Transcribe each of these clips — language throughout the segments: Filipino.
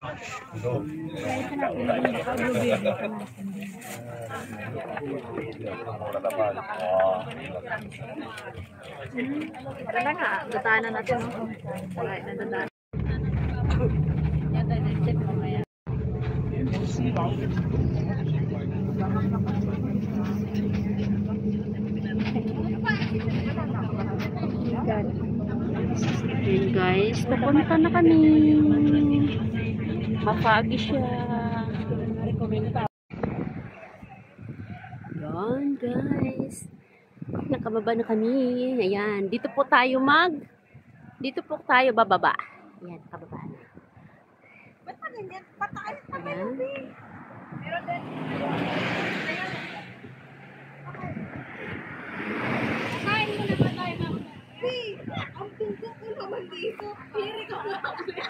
Tara na nga, datanan natin. Wala na datanan. Yan tayo na-check mamaya. Ayan guys, pupunta na kami. Mapagi siya. Ayan guys. Nakababa na kami. Ayan. Dito po tayo bababa. Ayan, kababa na. Ba't pa ganyan? Pataas pa kayo, Ayan. Meron din. Kain mo na ba tayo, ma'am? Ang tungkok ko naman dito. Hiri ko na ulit.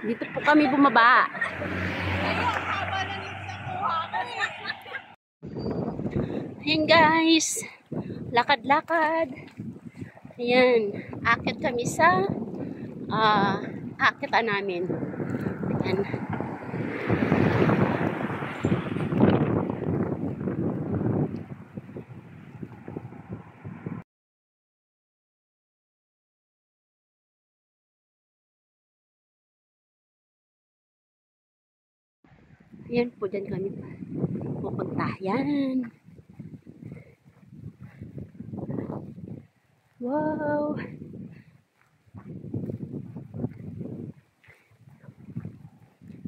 Dito po kami bumaba. Ayaw, ang haba na nito sa kuha ko Ayan guys. Lakad-lakad. Ayan. Akit kami sa akitan namin. Ayan. Ayan po, dyan kami pupunta. Ayan. Wow!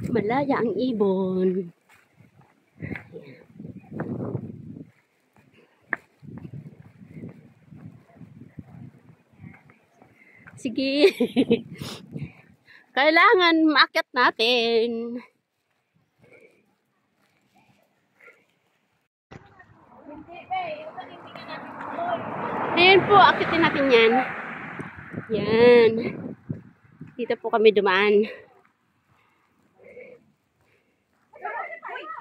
Malaya ang ibon. Ayan. Sige. Kailangan maakyat natin. Ayan po, akitin natin yan. Yan. Dito po kami dumaan.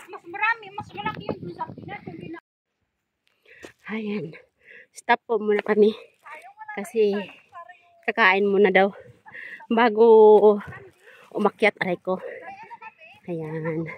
Mas marami, mas malaki yung dun sa pinas. Ayan. Stop po muna kami. Kasi kakain muna daw. Bago umakyat aray ko. Ayan.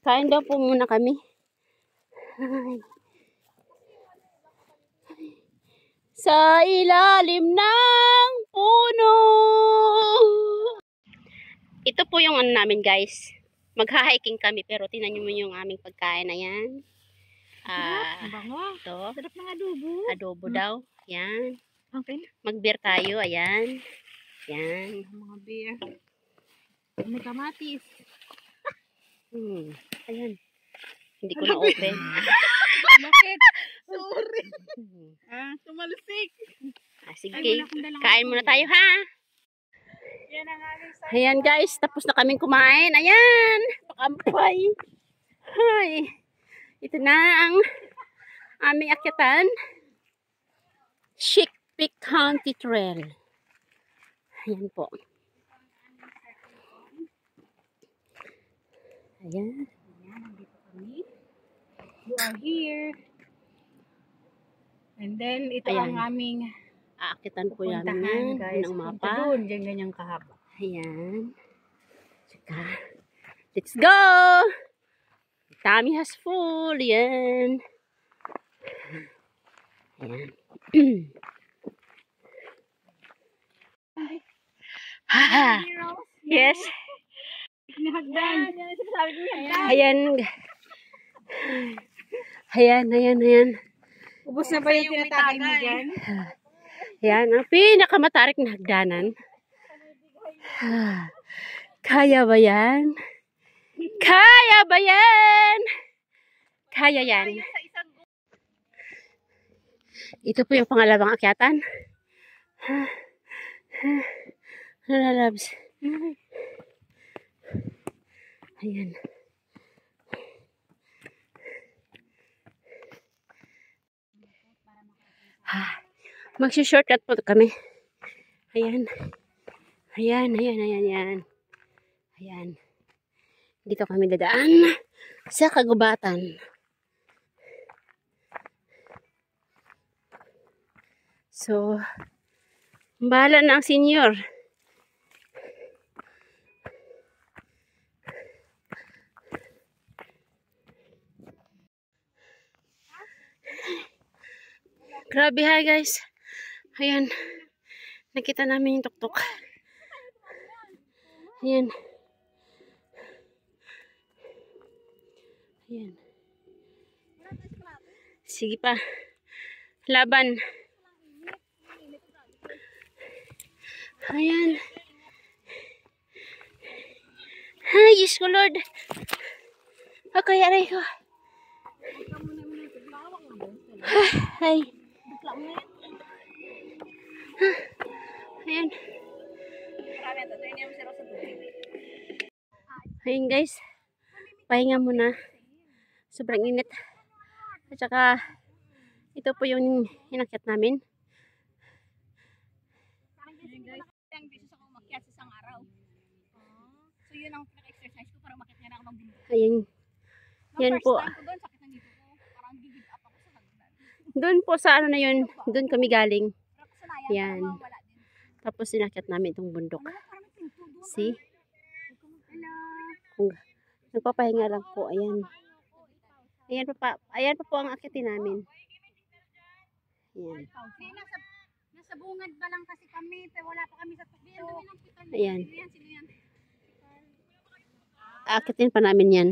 Kain daw po muna kami. Ay. Sa ilalim ng puno. Ito po yung ano namin guys. Magha-hiking kami pero tingnan niyo mo yung aming pagkain na yan. Bango. Ito. Sarap ng adobo. Adobo daw. Yan. Okay. Mag-beer tayo. Ayan. Yan. Mga beer. May kamatis. Ayan. Hindi ko na-open. Bakit? Sorry. Tumalsik. Sige. Kain muna tayo ha. Yan ang aming sa... Ayan guys. Tapos na kaming kumain. Ayan. Pakampay. Ay. Ito na ang aming akyatan. Chick Peak County Trail. Ayan po. Ayan. Ayan, nandito kami. You are here. And then, ito Ayan. ang aming Aakitan po yan puntahan, guys. ng Punta mapa. doon, dyan ganyang kahaba. Ayan. Tsaka, let's go! Tummy has full. Ayan. Ayan. Ha! Yes. Nahagdan. Ayan. Ayan. Ubus na ba yung tinatagay mo dyan? Ayan, ang pinakamatarik na hagdanan. Kaya ba yan? Kaya ba yan? Kaya yan. Ito po yung pangalawang akyatan. Lalabs. Ayan. Magsi-shortcut po kami. Ayan. Ayan, ayan, ayan, ayan. Ayan. Dito kami dadaan sa kagubatan. So, bahala na ang senior. Grabe, hi guys. Ayan. Nakita namin yung tuktok. Ayan. Ayan. Sige pa. Laban. Ayan. Ay, Diyos ko Lord. Okay, aray ko. Ay. Ayan. Ayan guys. Pahinga muna. Sobrang init. At saka, ito po yung inakyat namin. Ang beses ako umakyat sa isang araw. So yun ang pinaka-exercise ko para makit nga na ako magbundok. Ayan. Yan First po. time ko doon, sakit ng dito ko. Parang give up ako sa hagdan. Doon po sa ano na yun. Doon kami galing. Pero kasanayan, Yan. parang mawala din. Tapos inakyat namin itong bundok. Ano, parang may pinto doon. See? Hello. Nagpapahinga lang po. Ayan. Ayan pa po ang akyatin namin. Ayan. Hindi, nasa bungad ba lang kasi kami, pero wala pa kami sa tuktok. Ayan. Sino yan? Akyatin pa namin yan.